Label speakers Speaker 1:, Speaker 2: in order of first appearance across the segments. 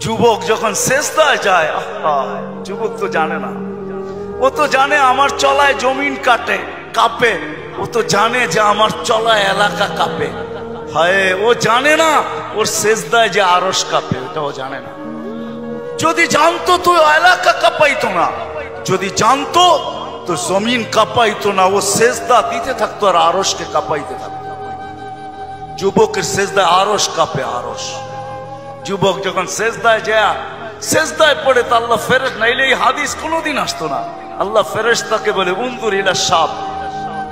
Speaker 1: যুবক যখন সেজদায় যায়, যুবক তো জানে না, ও তো জানে আমার চলায় জমিন কাঁপে, ও তো জানে যে আমার চলায় এলাকা কাঁপে। হায়, ও জানে না ওর সেজদায় যে আরশ কাঁপে, ওটা ও জানে না। যদি জানতো তো এলাকা কাঁপাইতো না, যদি জানতো তো জমিন কাঁপাইতো না, ও সেজদা দিতে থাকতো আর আরশকে কাঁপাইতে থাকতো। যুবকের সেজদায় আরশ কাঁপে, আরশ। যুবক যখন সেজদায় যায়, সেজদায় পড়ে তো আল্লাহ ফেরেশতা, নাইলে এই হাদিস কোনোদিন আসতো না। আল্লাহ ফেরেশতাকে বলে উনজুর ইলা শাব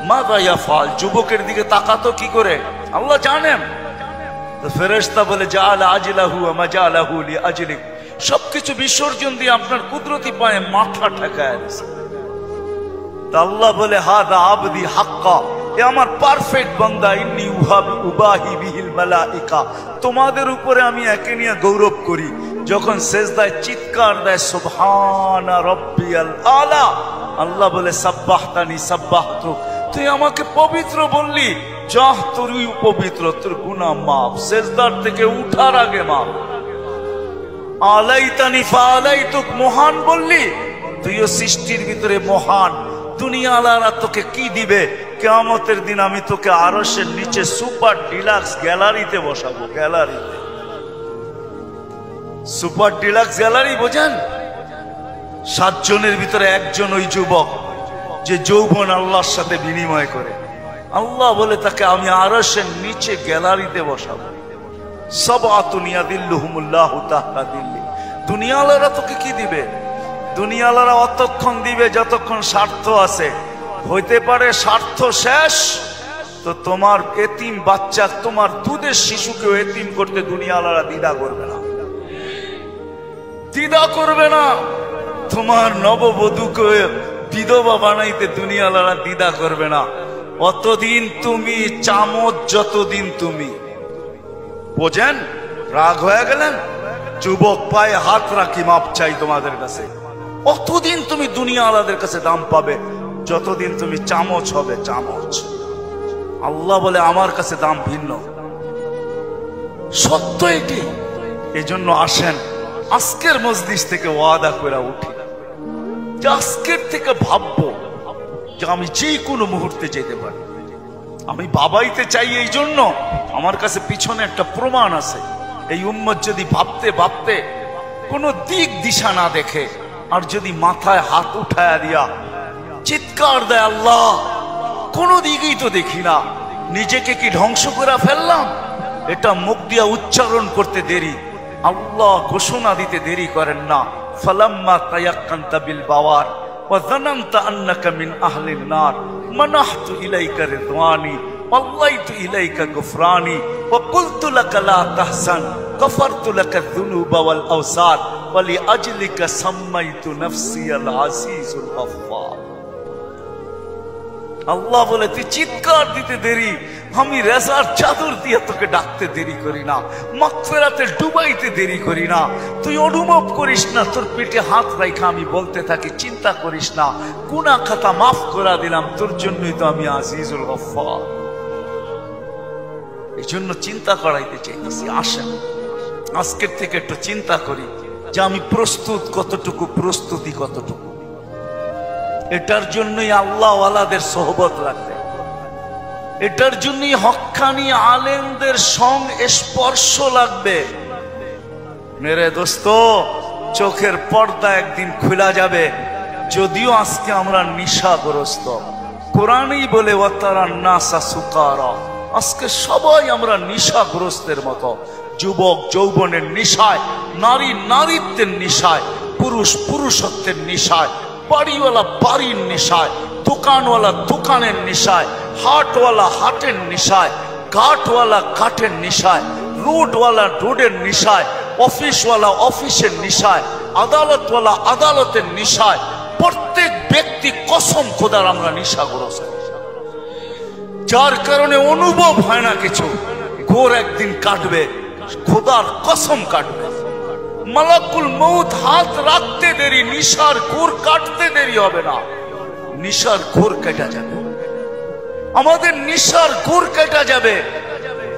Speaker 1: মাযা ইয়াফআল, যুবকের দিকে তাকাতো কি করে আল্লাহ জানেন। তো ফেরেশতা বলে জাআলা আজলাহু ওয়া মাজালাহু লিআজলিক, সবকিছু বিসর্জন দিয়ে আপনার কুদরতি পায়ে মাথা ঠেকায় দিয়েছে। তা আল্লাহ বলে হাদা আবদি হাক্কা, এ আমার পারফেক্ট বান্দা, ইন্নী উবাহি বিহিল মালাইকা, তোমাদের উপরে আমি একে নিয়ে গৌরব করি। যখন সেজদায় চিৎকার দেয় সুবহানা রাব্বিয়াল আলা, আল্লাহ বলে সাব্বাহতানি সাব্বাহতুক, তুই আমাকে পবিত্র বললি, যাহ তুই পবিত্র, তোর গুনাহ মাফ, সেজদার থেকে উঠার আগে মাফ। আলাইতানি ফাআলাইতুক, মহান বললি, তুইও সৃষ্টির ভিতরে মহান। দুনিয়া আলারা তোকে কি দিবে? কিয়ামতের দিন আমি তোকে আরশের নিচে সুপার ডিলাক্স গ্যালারিতে বসাবো। গ্যালারিতে, সুপার ডিলাক্স গ্যালারি বোঝেন? 7 জনের ভিতরে একজন ওই যুবক যে যৌবন আল্লাহর সাথে বিনিময় করে। আল্লাহ বলে তাকে আমি আরশের নিচে গ্যালারিতে বসাবো। সাবআতুন ইয়াদিল্লুহুমুল্লাহু তাহতা দিল্লি। দুনিয়াওয়ালারা তোকে কি দিবে? দুনিয়াওয়ালারা অতক্ষণ দিবে যতক্ষণ স্বার্থ আছে। হইতে পারে স্বার্থ শেষ তো তোমার এতিম বাচ্চা, তোমার দুধের শিশুকেও এতিম করতে দুনিয়াওয়ালারা দ্বিধা করবে না, দ্বিধা করবে না। তোমার নববধূকে বিধবা বানাইতে দুনিয়াওয়ালারা দ্বিধা করবে না। অতদিন তুমি চামচ, যতদিন তুমি বোঝেন। রাগ হয়ে গেলেন? যুবক পায়ে হাত রাখি, মাপ চাই তোমাদের কাছে। অতদিন তুমি দুনিয়াওয়ালাদের কাছে দাম পাবে যতদিন তুমি চামচ হবে, চামচ। আল্লাহ বলে আমার কাছে দাম ভিন্ন, সত্য এটি। এজন্য আসেন আজকের মজলিস থেকে ওয়াদা করে উঠি যে আজকের থেকে ভাববো যে আমি যে কোনো মুহূর্তে যেতে পারি। আমি বাবাইতে চাই, এই জন্য আমার কাছে পিছনে একটা প্রমাণ আছে। এই উম্মত যদি ভাবতে ভাবতে কোনো দিক দিশা না দেখে আর যদি মাথায় হাত উঠায়া দিয়া চিৎকার দেয় আল্লাহ, কোনো দিকেই তো দেখি না, নিজেকে কি ধ্বংস করে ফেললাম? এটা মুখ দিয়া উচ্চারণ করতে দেরি, আল্লাহ ঘোষণা দিতে দেরি করেন না। ফালাম্মা তায়াক্কানতা বিল বাওয়ার ওয়া যানানতা আন্নাকা মিন আহলিন নার মানাহতু ইলাইকা রিদওয়ানি ওয়াল্লাইতু ইলাইকা গুফরানি ওয়া কুলতু লাকা লা তাহজান গফারতু লাকা যুনুবা ওয়াল আওসার ওয়া লিআজলিকা সাম্মাইতু নাফসি আল আজিজুল গফফার। আল্লাহ বলে তুই চিৎকার দিতে দেরি, আমি রেজার চাদর দিয়ে তোকে ডাকতে দেরি করি না, মাগফিরাতে ডুবাইতে দেরি করি না। তুই অনুভব করিস না, তোর পেটে হাত রাখা আমি বলতে থাকি চিন্তা করিস না, গুনাহ খাতা মাফ করে দিলাম, তোর জন্যই তো আমি আজিজুল গফফার। এই জন্য চিন্তা করাইতে চাইতেছি। আসেন আজকের থেকে একটু চিন্তা করি যে আমি প্রস্তুত কতটুকু, প্রস্তুতি কতটুকু। এটার জন্যই আল্লাহ ওয়ালাদের সোহবত লাগবে, এটার জন্যই হক্কানি আলেমদের স্পর্শ লাগবে। মেরে দোস্ত, চোখের পর্দা একদিন খুলা যাবে। যদিও আজকে আমরা নিশাগ্রস্ত, কোরআনই বলে ওয়াতারান নাসা সুকারা, আজকে সবাই আমরা নিশাগ্রস্তের মতো। যুবক যৌবনের নিশায়, নারী নারীত্বের নিশায়, পুরুষ পুরুষত্বের নিশায়, বাড়িওয়ালা বাড়ির নেশায়, দোকানওয়ালা দোকানের নেশায়, হাটওয়ালা হাটের নেশায়, ঘাটওয়ালা ঘাটের নেশায়, রোডওয়ালা রোডের নেশায়, অফিসওয়ালা অফিসের নেশায়, আদালতওয়ালা আদালতের নেশায়। প্রত্যেক ব্যক্তি কসম খোদার আমরা নেশাগ্রস্ত, যার কারণে অনুভব হয় না কিছু। ঘোর একদিন কাটবে, খোদার কসম কাটবে। মালাকুল মউত হাত রাখতে দেরি, নিশার ঘোর কাটতে দেরি হবে না। নিশার ঘোর কেটে যাবে, আমাদের নিশার ঘোর কেটে যাবে।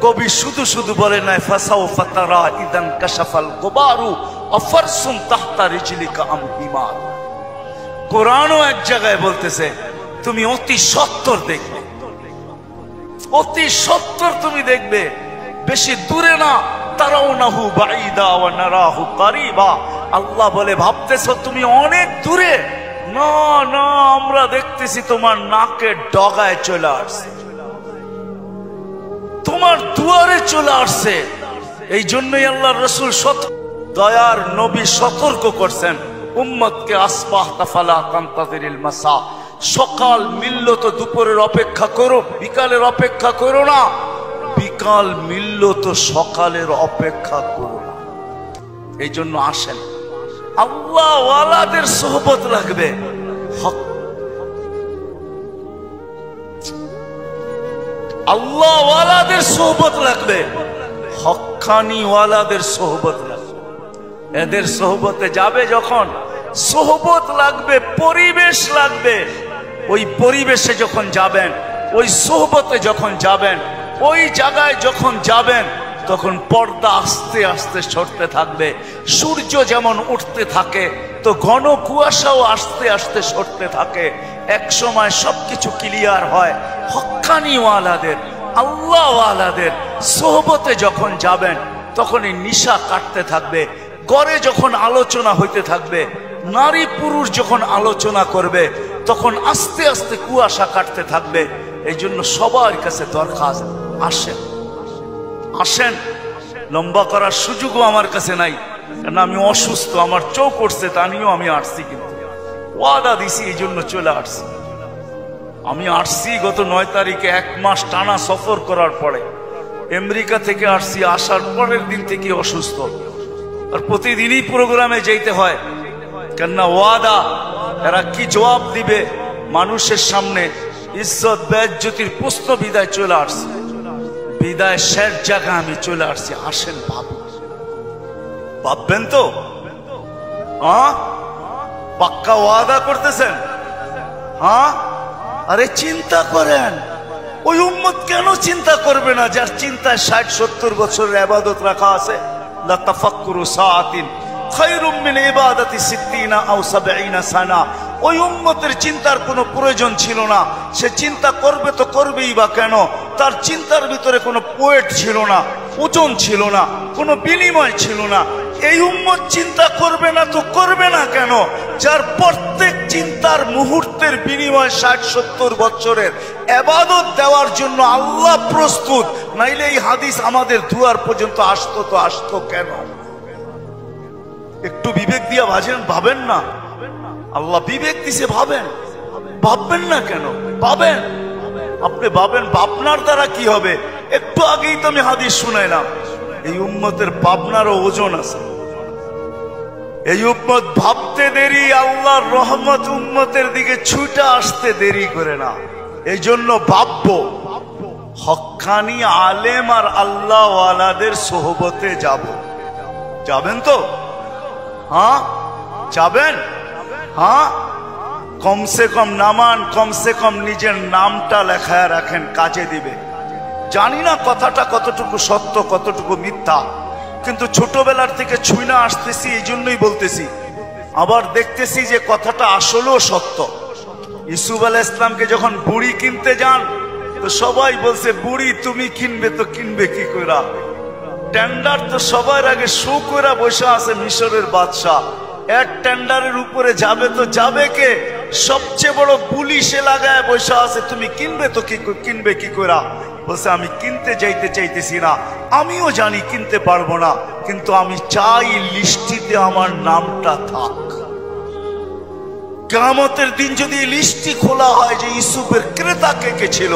Speaker 1: কবি শুধু শুধু বলে নাই ফাসাউফা তারা ইদান কাশাফাল গুবারু আফারসুম তাহতা রিজলিকা আম হিমার। কোরআনও এক জায়গায় বলতেছে তুমি অতি সত্বর দেখবে, অতি সত্বর তুমি দেখবে, বেশি দূরে না। তারাউনাহু বাঈদা ওয়া নারাহু কারীবা। আল্লাহ বলে ভাবতেছো তুমি অনেক দূরে, না না আমরা দেখতেছি তোমার নাকের ডগায় চলে আসছে, তোমার দুয়ারে চলে আসছে। এই জন্যই আল্লাহ রাসূল দয়ার নবী সতর্ক করছেন উম্মতকে, আসবাহতা ফালা তানতাযিরিল মাসা, সকাল মিলল তো দুপুরের অপেক্ষা করো, বিকালের অপেক্ষা করো না। বিকাল মিলল তো সকালের অপেক্ষা করো না। এই জন্য আসেন, আল্লাহ ওয়ালাদের সোহবত লাগবে, আল্লাহ ওয়ালাদের সোহবত লাগবে, হক্কানি ওয়ালাদের সোহবত লাগবে। এদের সোহবতে যাবে যখন, সোহবত লাগবে, পরিবেশ লাগবে। ওই পরিবেশে যখন যাবেন, ওই সোহবতে যখন যাবেন, ওই জায়গায় যখন যাবেন, তখন পর্দা আস্তে আস্তে সরতে থাকবে। সূর্য যেমন উঠতে থাকে তো ঘন কুয়াশাও আস্তে আস্তে সরতে থাকে। এক সময় সবকিছু ক্লিয়ার হয়। হক্কানি ওয়ালাদের, আল্লাহ ওয়ালাদের সোহবতে যখন যাবেন, তখন এই নিশা কাটতে থাকবে। ঘরে যখন আলোচনা হইতে থাকবে, নারী পুরুষ যখন আলোচনা করবে, তখন আস্তে আস্তে কুয়াশা কাটতে থাকবে। এই জন্য সবার কাছে দরখাস্ত, আসেন আসেন। লম্বা করার সুযোগও আমার কাছে নাই, কারণ আমি অসুস্থ, আমার চোখ উঠছে, তা নিয়েও আমি আসছি, কিন্তু ওয়াদা দিছি এই জন্য চলে আসছি। আমি আসছি গত 9 তারিখে, 1 মাস টানা সফর করার পরে আমেরিকা থেকে আসছি। আসার পরের দিন থেকে অসুস্থ, আর প্রতিদিনই প্রোগ্রামে যেতে হয়, কেননা ওয়াদা। এরা কি জবাব দিবে মানুষের সামনে? ইজ্জত বেজ্জতির প্রশ্ন। বিদায় চলে আসছে, বিদায় শেষ জায়গা আমি চলে আসছি। আসেন ভাববেন তো, পাক্কা ওয়াদা করতেছেন? হ্যাঁ, আরে চিন্তা করেন, ওই উম্মত কেন চিন্তা করবে না যার চিন্তায় 60-70 বছরের ইবাদত রাখা আছে? লা তাফাক্কুরু সাআতিন খায়রুম মিন ইবাদাতি 60 আও 70 সানা। ওই উম্মতের চিন্তার কোনো প্রয়োজন ছিল না। সে চিন্তা করবে তো করবেই বা কেন? তার চিন্তার ভিতরে কোনো ওয়েট ছিল না, ওজন ছিল না, কোনো বিনিময় ছিল না। এই উম্মত চিন্তা করবে না তো করবে না কেন? যার প্রত্যেক চিন্তার মুহূর্তের বিনিময় 60-70 বছরের ইবাদত দেওয়ার জন্য আল্লাহ প্রস্তুত। নাইলে এই হাদিস আমাদের দুয়ার পর্যন্ত আসতো তো আসতো কেন? একটু বিবেক দিয়ে ভাবেন না? আল্লাহ বিবেক দিছে, ভাবেন। ভাববেন না কেন? ভাবেন, আপনি ভাবেন। ভাবনার দ্বারা কি হবে? একটু আগেই তো আমি হাদিস শুনাইলাম, এই উম্মতের ভাবনারও ওজন আছে। এই উম্মত ভাবতে দেরি, আল্লাহর রহমত উম্মতের দিকে ছুটে আসতে দেরি করে না। এই জন্য ভাববো, হক্কানি আলেম আর আল্লাহ ওয়ালাদের সোহবতে যাব। যাবেন তো? হ্যাঁ যাবেন? হ্যাঁ, কমসে কম নামান, কমসে কম নিজের নামটা লেখায় রাখেন, কাজে দিবে। জানি না কথাটা কতটুকু সত্য কতটুকু মিথ্যা, কিন্তু ছোটবেলার থেকে ছুঁইনা আসতেছি, এই জন্যই বলতেছি। আবার দেখতেছি যে কথাটা আসলেও সত্য। ইউসুফ আলাইহিস সালামকে যখন বুড়ি কিনতে যান, তো সবাই বলছে বুড়ি তুমি কিনবে তো কিনবে কি কইরা? টেন্ডার তো সবার আগে শো কইরা বসে আছে মিশরের বাদশাহ। এর টেন্ডারের উপরে যাবে তো যাবে কে? সবচেয়ে বড় বুলি সে লাগায় বসে আছে, তুমি কিনবে তো কিনবে কি কইরা? বলছে আমি কিনতে যাইতে চাইতেছি না, আমিও জানি কিনতে পারবো না, কিন্তু আমি চাই লিস্টিতে আমার নামটা থাক। কিয়ামতের দিন যদি লিস্টি খোলা হয় যে ইউসুফের ক্রেতা কে কে ছিল,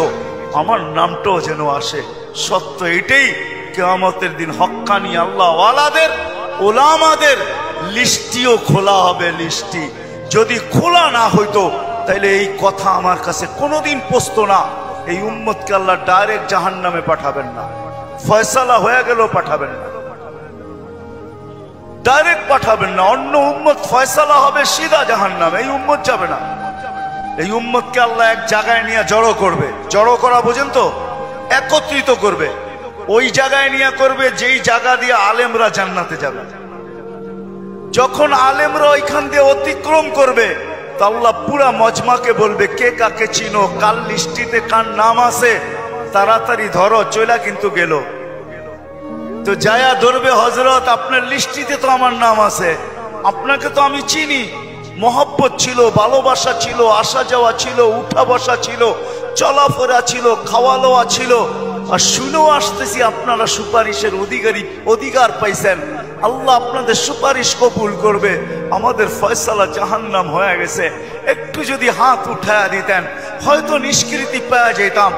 Speaker 1: আমার নামটাও যেন আসে। সত্য এটাই, কিয়ামতের দিন হক্কানি আল্লাহ ওয়ালাদের, ওলামাদের লিস্টিও খোলা হবে। লিস্টি যদি খোলা না হইতো, তাইলে এই কথা আমার কাছে কোনোদিন পৌঁছতো না। এই উম্মতকে আল্লাহ ডাইরেক্ট জাহান্নামে পাঠাবেন না, ফয়সালা হয়ে গেল পাঠাবেন না, ডাইরেক্ট পাঠাবেন না। অন্য উম্মত ফয়সালা হবে সিধা জাহান্নামে, এই উম্মত যাবে না। এই উম্মতকে আল্লাহ এক জায়গায় নিয়ে জড়ো করবে। জড়ো করা বোঝেন তো? একত্রিত করবে। ওই জায়গায় নিয়ে করবে যেই জায়গা দিয়ে আলেমরা জান্নাতে যাবে। যখন আলেমরা ওইখান দিয়ে অতিক্রম করবে তো আল্লাহ পুরা মজমাকে বলবে কে কাকে চিনো, কাল লিস্টিতে কার নাম আছে তাড়াতাড়ি ধরো, চলা কিন্তু গেল। তো যায়া ধরবে, হযরত আপনার লিস্টিতে তো আমার নাম আছে, আপনাকে তো আমি চিনি, মহব্বত ছিল, ভালোবাসা ছিল, আসা যাওয়া ছিল, উঠা বসা ছিল, চলাফেরা ছিল, খাওয়া লওয়া ছিল, আর শুনেও আসতেছি আপনারা সুপারিশের অধিকার পাইছেন। আল্লাহ আপনাদের সুপারিশ কবুল করবে, আমাদের ফয়সালা জাহান্নাম হয়ে গেছে, একটু যদি হাত উঠায়া দিতেন হয়তো নিষ্কৃতি পাওয়া যেতাম।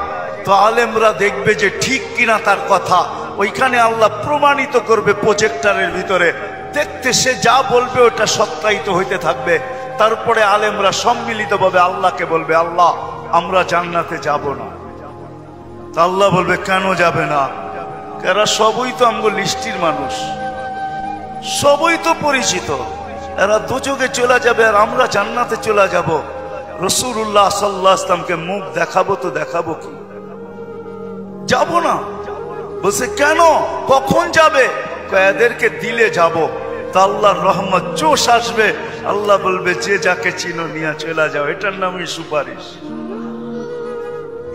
Speaker 1: তো আলেমরা দেখবে যে ঠিক কিনা তার কথা, ওইখানে আল্লাহ প্রমাণিত করবে প্রজেক্টরের ভিতরে, দেখতে সে যা বলবে ওটা সত্যায়িত হইতে থাকবে। তারপরে আলেমরা সম্মিলিতভাবে আল্লাহকে বলবে আল্লাহ আমরা জান্নাতে যাব না। আল্লাহ বলবে কেন যাবে না? এরা সবই তো আমগো লিস্টির মানুষ, সবই তো পরিচিত, এরা দুযোগে চলে যাবে আর আমরা জান্নাতে চলে যাব। রাসূলুল্লাহ সাল্লাল্লাহু আলাইহি ওয়াসাল্লামকে মুখ দেখাবো তো দেখাবো কি? যাব না। বলছে কেন, কখন যাবে? এদেরকে দিলে যাব। তা আল্লাহর রহমত জোশ আসবে, আল্লাহ বলবে যে যাকে চিনো নিয়ে চলে যাও, এটার নামই সুপারিশ।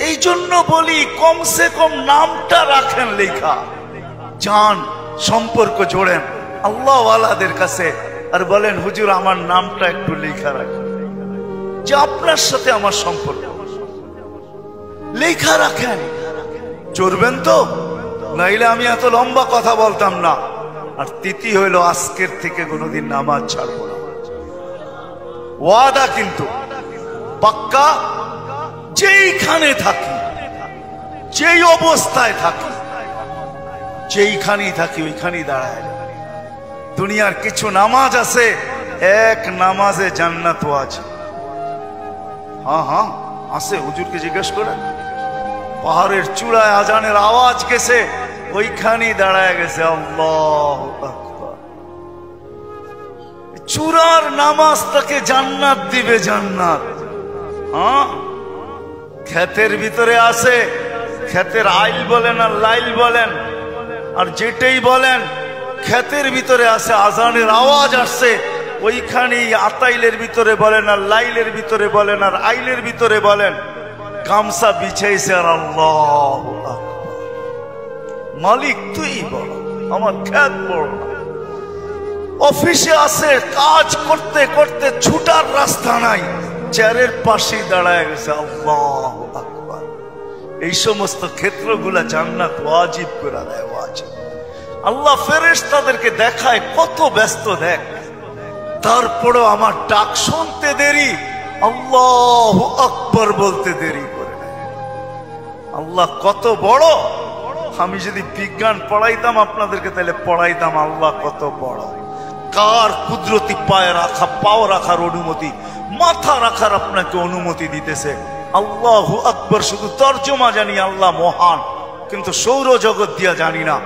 Speaker 1: এই জন্য বলি কমসে কম নামটা রাখেন লেখা, যান সম্পর্ক জোড়েন আল্লাহ ওয়ালাদের কাছে, আর বলেন হুজুর আমার নামটা একটু লেখা রাখেন, যে আপনার সাথে আমার সম্পর্ক লেখা রাখেন। চড়বেন তো, নাইলে আমি এত লম্বা কথা বলতাম না। আর তৃতীয় হইল আজকের থেকে কোনোদিন নামাজ ছাড়বো না, ওয়াদা কিন্তু পাক্কা। যেইখানে থাকি, যেই অবস্থায় থাকি, যেইখানেই থাকি ওইখানেই দাঁড়ায়। দুনিয়ার কিছু নামাজ আছে, এক নামাজে জান্নাত আছে। হ্যাঁ আছে, হুজুরকে জিজ্ঞেস করেন। পাহাড়ের চূড়ায় আজানের আওয়াজ গেছে, ওইখানেই দাঁড়ায় গেছে আল্লাহু আকবার। চূড়ার নামাজ তাকে জান্নাত দিবে, জান্নাত। হ্যাঁ, ক্ষেতের ভিতরে আছে, ক্ষেতের আইল বলেন আর লাইল বলেন আর যেটাই বলেন, ক্ষেতের ভিতরে আছে, আজানের আওয়াজ আসছে, ওইখানেই আতাইলের ভিতরে বলেন আর লাইলের ভিতরে বলেন আর আইলের ভিতরে বলেন, গামছা বিছাইছে আর আল্লাহু আকবার। মালিক তুই বড়, আমার ক্ষেত বড়। অফিসে আছে, কাজ করতে করতে ছুটার রাস্তা নাই, চেয়ারের পাশে দাঁড়ায় গেছে আল্লাহু আকবার। এই সমস্ত ক্ষেত্রগুলা জান্নাত ওয়াজিব করে দেয়, ওয়াজিব। আল্লাহ ফেরেশতাদেরকে দেখায় কত ব্যস্ত, দেখ, তারপরও আমার ডাক শুনতে দেরি, আল্লাহু আকবার বলতে দেরি করে। আল্লাহ কত বড়। আমি যদি বিজ্ঞান পড়াইতাম আপনাদেরকে, তাহলে পড়াইতাম আল্লাহ কত বড়। কার কুদরতি পায়ে রাখা, পাও রাখার অনুমতি, মাথা রাখার আপনাকে অনুমতি দিতেছে। আল্লাহু আকবার শুধু তর্জমা জানি, আল্লাহ মহান, কিন্তু সৌরজগৎ দিয়া জানি না।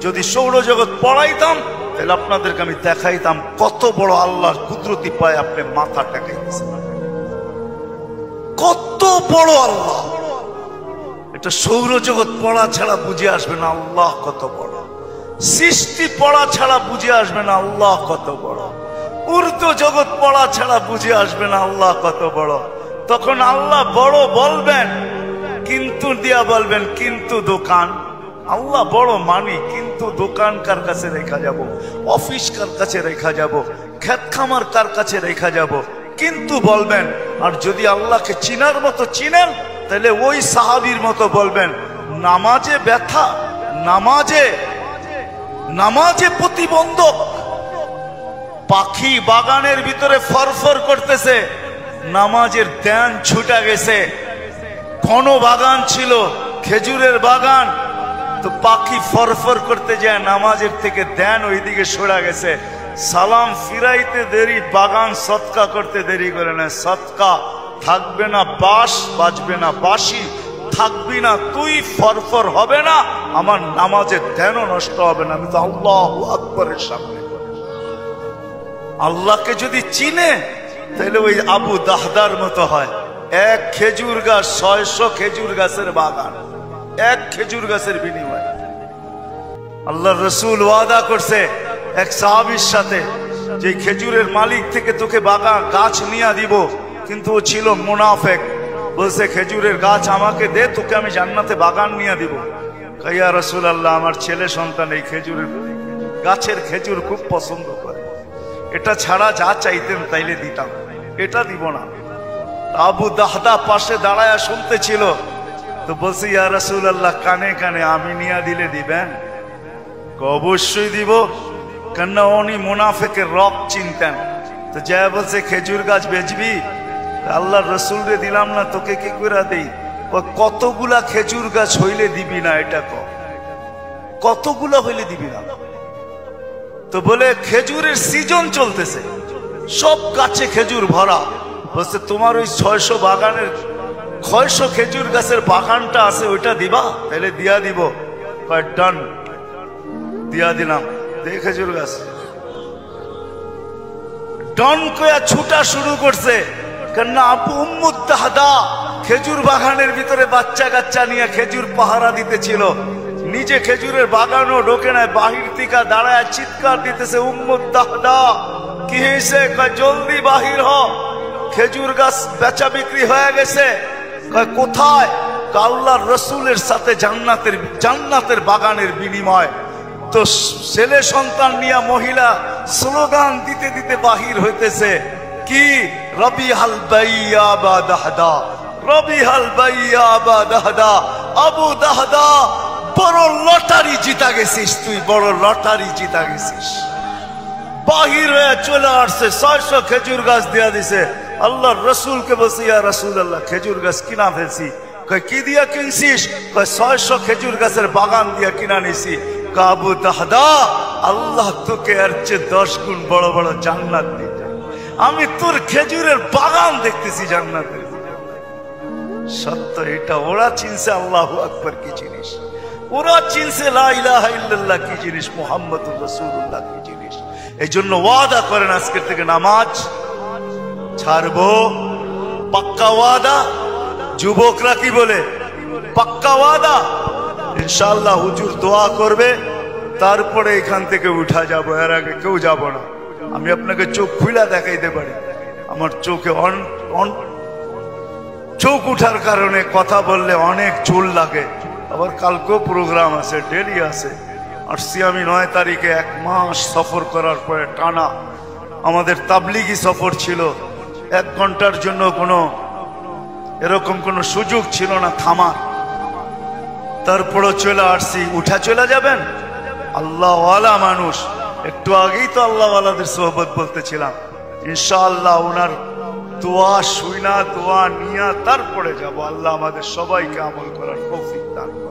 Speaker 1: যদি সৌরজগৎ পড়াইতাম তাহলে আপনাদেরকে আমি দেখাইতাম কত বড় আল্লাহর কুদরতি পায়ে আপনি মাথা টেকাইতেছেন, কত বড় আল্লাহ। এটা সৌরজগৎ পড়া ছাড়া বুঝে আসবে না আল্লাহ কত বড়। সৃষ্টি পড়া ছাড়া বুঝে আসবে না আল্লাহ কত বড়। উর্দু জগৎ পড়া ছাড়া বুঝে আসবে না আল্লাহ কত বড়। তখন আল্লাহ বড় বলবেন, কিন্তু দিয়া বলবেন কিন্তু দোকান। আল্লাহ বড় মানি, কিন্তু দোকান কার কাছে রেখা যাব, অফিস কার কাছে রেখা যাব, ক্ষেত খামার কার কাছে রেখা যাব, কিন্তু বলবেন। আর যদি আল্লাহকে চিনার মতো চিনেন, তাহলে ওই সাহাবীর মতো বলবেন, নামাজে ব্যথা, নামাজে প্রতিবন্ধক। পাখি বাগানের ভিতরে ফরফর করতেছে, নামাজের ধ্যান ছুটা গেছে। ঘন বাগান ছিল, খেজুরের বাগান, তো পাখি ফরফর করতে যায়, নামাজের থেকে ধ্যান ওইদিকে সরে গেছে। সালাম ফিরাইতে দেরি, বাগান সৎকা করতে দেরি করে না। সৎকা থাকবে না, বাঁশ বাজবে না, বাঁশি থাকবি না, তুই ফরফর হবে না, আমার নামাজের ধ্যানও নষ্ট হবে না। আমি তো আল্লাহু আকবারের সামনে। আল্লাহকে যদি চিনে তাহলে ওই আবু দাহদার মতো হয়। এক খেজুর গাছ 600 খেজুর গাছের বাগান, এক খেজুর গাছের বিনিময়ে আল্লাহর রাসূল ওয়াদা করছে এক সাহাবীর সাথে যে খেজুরের মালিক থেকে তোকে বাগান গাছ নিয়ে দিব, কিন্তু ও ছিল মুনাফিক। বলছে খেজুরের গাছ আমাকে দে, তোকে আমি জান্নাতে বাগান নিয়ে দিব। ইয়া রাসূলুল্লাহ, আমার ছেলে সন্তান এই খেজুরের গাছের খেজুর খুব পছন্দ করে, এটা ছাড়া যা চাইতেন তাইলে দিতাম, এটা দিব না। আবু দাহদা পাশে দাঁড়ায়া শুনতেছিল, তো বলছে ইয়া রাসূলুল্লাহ, কানে কানে আমি নিয়ে দিলে দিবেন? অবশ্যই দিব, কেননা উনি মুনাফিকের রব চিনতেন। তো যা বলছে খেজুর গাছ বেচবি? আল্লাহর রাসূল রে দিলাম না, তোকে কি করে দেই? কতগুলা খেজুর গাছ হইলে দিবি না? এটা কতগুলা হইলে দিবি না? তো বলে খেজুরের সিজন চলতেছে, সব গাছে খেজুর ভরা। বলছে তোমার ওই 600 বাগানের 600 খেজুর গাছের বাগানটা আছে, ওইটা দিবা? তাহলে দিয়া দিব। ডান, দিয়া দিলাম। দেখ খেজুর গাছ ডন কয়া ছুটা শুরু করছে, কেননা আবু উম্মু দাহদা খেজুর বাগানের ভিতরে বাচ্চা কাচ্চা নিয়ে খেজুর পাহারা দিতেছিল, নিজে খেজুরের বাগানও ঢোকে নাই, বাহির থেকে দাঁড়ায় চিৎকার দিতেছে, উম্মু দাহদা কি হয়েছে? জলদি বাহির হ, খেজুর গাছ বেচা বিক্রি হয়ে গেছে। কোথায়? আল্লাহর রাসূলের সাথে জান্নাতের বাগানের বিনিময়। তো ছেলে সন্তান নিয়ে মহিলা স্লোগান দিতে দিতে বাহির হইতেছে, কি? রবিহাল বাইয়া বা দাহদা, রবিহাল বাইয়া বা দাহদা। আবু দাহদা, বড় লটারি জিতা গেছিস তুই, বড় লটারি জিতা গেছিস। বাহির হয়ে চলে আসছে, 600 খেজুর গাছ দেয়া দিছে। আল্লাহর রাসূলকে বলছে ইয়া রাসূলুল্লাহ, খেজুর গাছ কিনা ফেলছি। কয় কি দিয়া কিনছিস? কয় 600 খেজুর গাছের বাগান দিয়া কিনা নিছি। আবু দাহদা, আল্লাহ তোকে এর চেয়ে 10 গুণ বড় বড় জান্নাত দিবে। আমি তোর খেজুরের বাগান দেখতেছি জান্নাতের। সত্য এটা, ওরা চিনছে আল্লাহু আকবার কি জিনিস, ওরা চিনছে লা ইলাহা ইল্লাল্লাহ কি জিনিস, মুহাম্মাদুর রাসূলুল্লাহ কি জিনিস। এই জন্য ওয়াদা করেন আজকের থেকে নামাজ ছাড়বো, পাক্কা ওয়াদা। যুবকরা কি বলে? পাক্কা ওয়াদা। ইনশাআল্লাহ হুজুর দোয়া করবে, তারপরে এখান থেকে উঠা যাব, এর আগে কেউ যাব না। আমি আপনাকে চোখ খুলে দেখাইতে পারি, আমার চোখে চোখ উঠার কারণে কথা বললে অনেক চুল লাগে। আবার কালকেও প্রোগ্রাম আছে, ডেলি আছে। আসছি আমি 9 তারিখে, 1 মাস সফর করার পরে টানা আমাদের তাবলিগি সফর ছিল। 1 ঘন্টার জন্য এরকম কোনো সুযোগ ছিল না থামার। তারপরও চলে আসছি। উঠা চলে যাবেন? আল্লাহওয়ালা মানুষ, একটু আগেই তো আল্লাহওয়ালাদের সোহবত বলতেছিলাম। ইনশাআল্লাহ ওনার দোয়া শুইনা, দোয়া নিয়া তারপরে যাব। আল্লাহ আমাদের সবাইকে আমল করার তৌফিক দান করেন।